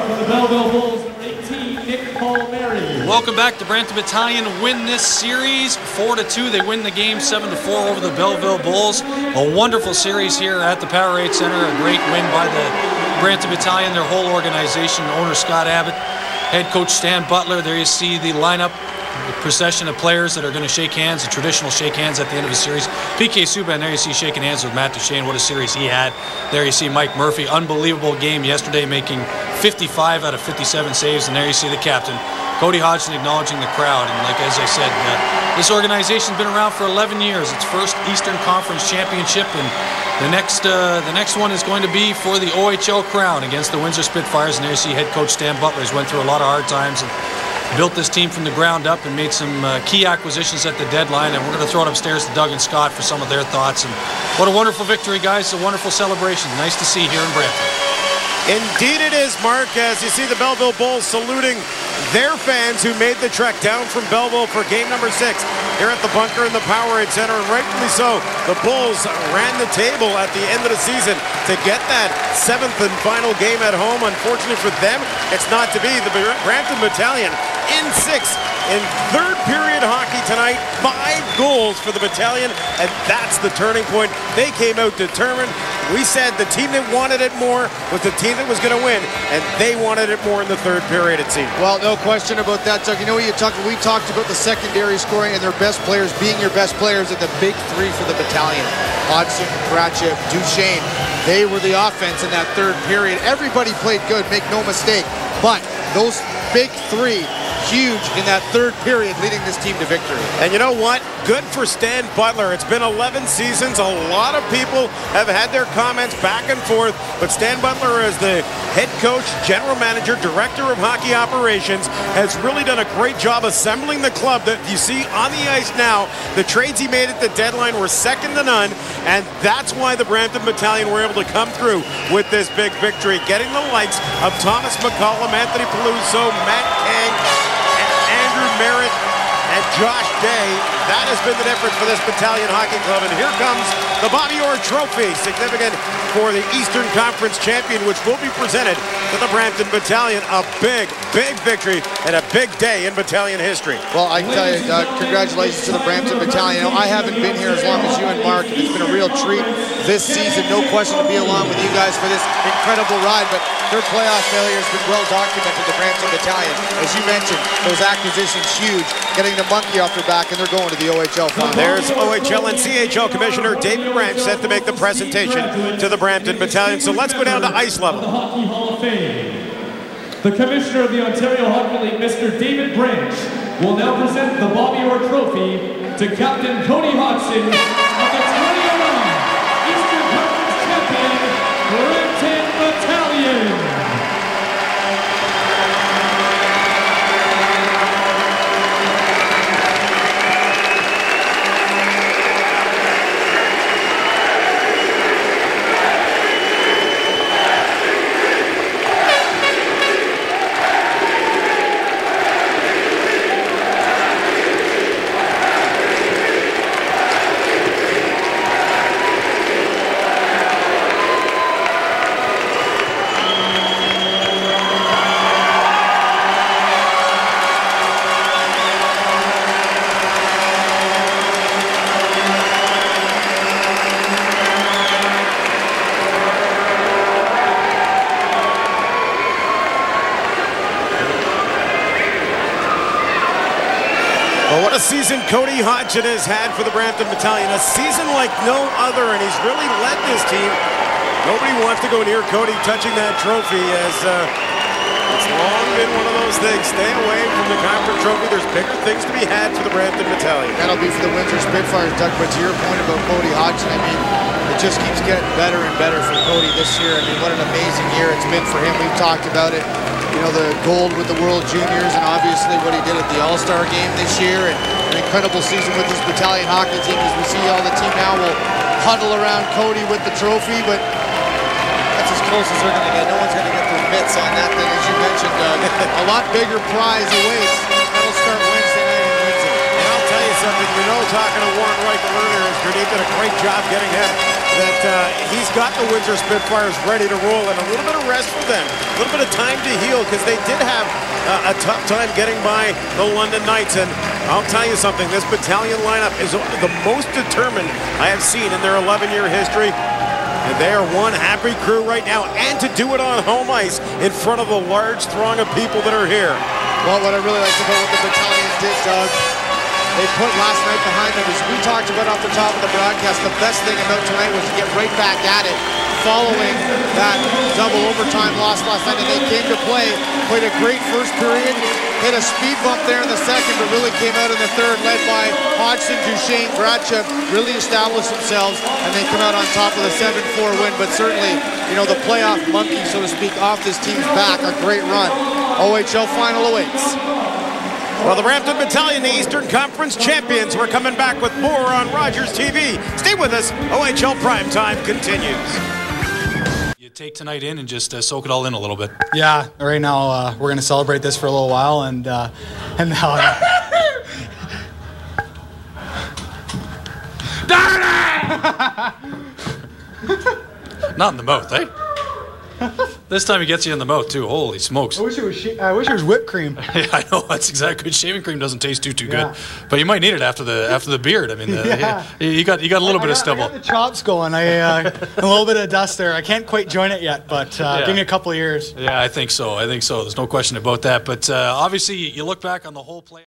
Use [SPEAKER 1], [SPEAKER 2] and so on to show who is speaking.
[SPEAKER 1] from the Belleville Bulls, number 18, Nick Palmieri.
[SPEAKER 2] Welcome back to Brampton Battalion. Win this series 4-2. They win the game 7-4 over the Belleville Bulls. A wonderful series here at the Powerade Center. A great win by the Brampton Battalion, their whole organization. Owner Scott Abbott, head coach Stan Butler. There you see the lineup. The procession of players that are going to shake hands, the traditional shake hands at the end of the series. PK Subban, there you see shaking hands with Matt Duchesne. What a series he had. There you see Mike Murphy. Unbelievable game yesterday, making 55 out of 57 saves. And there you see the captain, Cody Hodgson, acknowledging the crowd. And like as I said, this organization's been around for 11 years. Its first Eastern Conference championship, and the next one is going to be for the OHL crown against the Windsor Spitfires. And there you see head coach Stan Butler has went through a lot of hard times and built this team from the ground up and made some key acquisitions at the deadline. And we're going to throw it upstairs to Doug and Scott for some of their thoughts. And what a wonderful victory, guys. A wonderful celebration. Nice to see here in Brampton.
[SPEAKER 3] Indeed it is, Mark, as you see the Belleville Bulls saluting their fans who made the trek down from Belleville for game number 6 here at the bunker in the Powerade Center, and rightfully so. The Bulls ran the table at the end of the season to get that 7th and final game at home. Unfortunately for them, it's not to be. The Brampton Battalion in 6 in third period hockey tonight. 5 goals for the Battalion, and that's the turning point. They came out determined. We said the team that wanted it more was the team that was going to win, and they wanted it more in the third period, it seemed.
[SPEAKER 4] Well, no question about that, Doug. You know what we talked about the secondary scoring and their best players being your best players at the big 3 for the Battalion. Hodgson, Kratchev, Duchesne, they were the offense in that third period. Everybody played good, make no mistake, but those big 3 huge in that third period, leading this team to victory.
[SPEAKER 3] And you know what? Good for Stan Butler. It's been 11 seasons. A lot of people have had their comments back and forth, but Stan Butler, as the head coach, general manager, director of hockey operations, has really done a great job assembling the club that you see on the ice now. The trades he made at the deadline were second to none, and that's why the Brampton Battalion were able to come through with this big victory, getting the likes of Thomas McCollum, Anthony Peluso, Matt Kang, Andrew Merritt, and Josh Day. That has been the difference for this Battalion Hockey Club. And here comes the Bobby Orr Trophy, significant for the Eastern Conference champion, which will be presented to the Brampton Battalion. A big, big victory and a big day in Battalion history.
[SPEAKER 4] Well, I can tell you, congratulations to the Brampton Battalion. You know, I haven't been here as long as you and Mark, and it's been a real treat this season. No question to be along with you guys for this incredible ride, but their playoff failure has been well documented, the Brampton Battalion. As you mentioned, those acquisitions huge, getting the monkey off their back, and they're going to the OHL Finals.
[SPEAKER 3] There's OHL and CHL Commissioner David Ranch set to make the presentation to the Brampton Battalion. So let's go down to ice level.
[SPEAKER 1] The Hockey Hall of Fame. The Commissioner of the Ontario Hockey League, Mr. David Branch, will now present the Bobby Orr Trophy to Captain Cody Hodgson of the 2009 Eastern Conference champion, Brampton Battalion.
[SPEAKER 3] Well, what a season Cody Hodgson has had for the Brampton Battalion. A season like no other, and he's really led this team. Nobody wants to go near Cody touching that trophy, as it's long been one of those things. Stay away from the conference trophy. There's bigger things to be had for the Brampton Battalion.
[SPEAKER 4] That'll be for the Windsor Spitfires, Doug. But to your point about Cody Hodgson, I mean, it just keeps getting better and better for Cody this year. I mean, what an amazing year it's been for him. We've talked about it. You know, the gold with the World Juniors, and obviously what he did at the All-Star game this year, and an incredible season with his Battalion hockey team. As we see, all the team now will huddle around Cody with the trophy, but that's as close as they're going to get. No one's going to get their mitts on that thing, as you mentioned, Doug. A lot bigger prize awaits. That'll start Wednesday night in Windsor.
[SPEAKER 3] And I'll tell you something, you know, talking to Warren Reichel earlier, Grenade did a great job getting him that he's got the Windsor Spitfires ready to roll, and a little bit of rest for them, a little bit of time to heal, because they did have a tough time getting by the London Knights. And I'll tell you something, this Battalion lineup is the most determined I have seen in their 11-year history. And they are one happy crew right now, and to do it on home ice in front of a large throng of people that are here.
[SPEAKER 4] Well, what I really liked about what the Battalion did, Doug, they put last night behind them. As we talked about off the top of the broadcast, the best thing about tonight was to get right back at it following that double overtime loss last night. And they came to play, played a great first period, hit a speed bump there in the second, but really came out in the third, led by Hodgson, Duchesne, Gratcha, really established themselves, and they come out on top of the 7-4 win. But certainly, you know, the playoff monkey, so to speak, off this team's back, a great run. OHL final awaits.
[SPEAKER 3] Well, the Brampton Battalion, the Eastern Conference champions. We're coming back with more on Rogers TV. Stay with us. OHL Primetime continues.
[SPEAKER 2] You take tonight in and just soak it all in a little bit.
[SPEAKER 5] Yeah, right now we're going to celebrate this for a little while, and now...
[SPEAKER 2] Not in the mouth, eh? This time he gets you in the mouth too. Holy smokes!
[SPEAKER 5] I wish it was whipped cream.
[SPEAKER 2] Yeah, I know, that's exactly good. Shaving cream doesn't taste too good, but you might need it after the beard. I mean, you got a little bit of stubble.
[SPEAKER 5] I got the chops going. A little bit of dust there. I can't quite join it yet, but give me a couple of years.
[SPEAKER 2] Yeah, I think so. There's no question about that. But obviously, you look back on the whole play.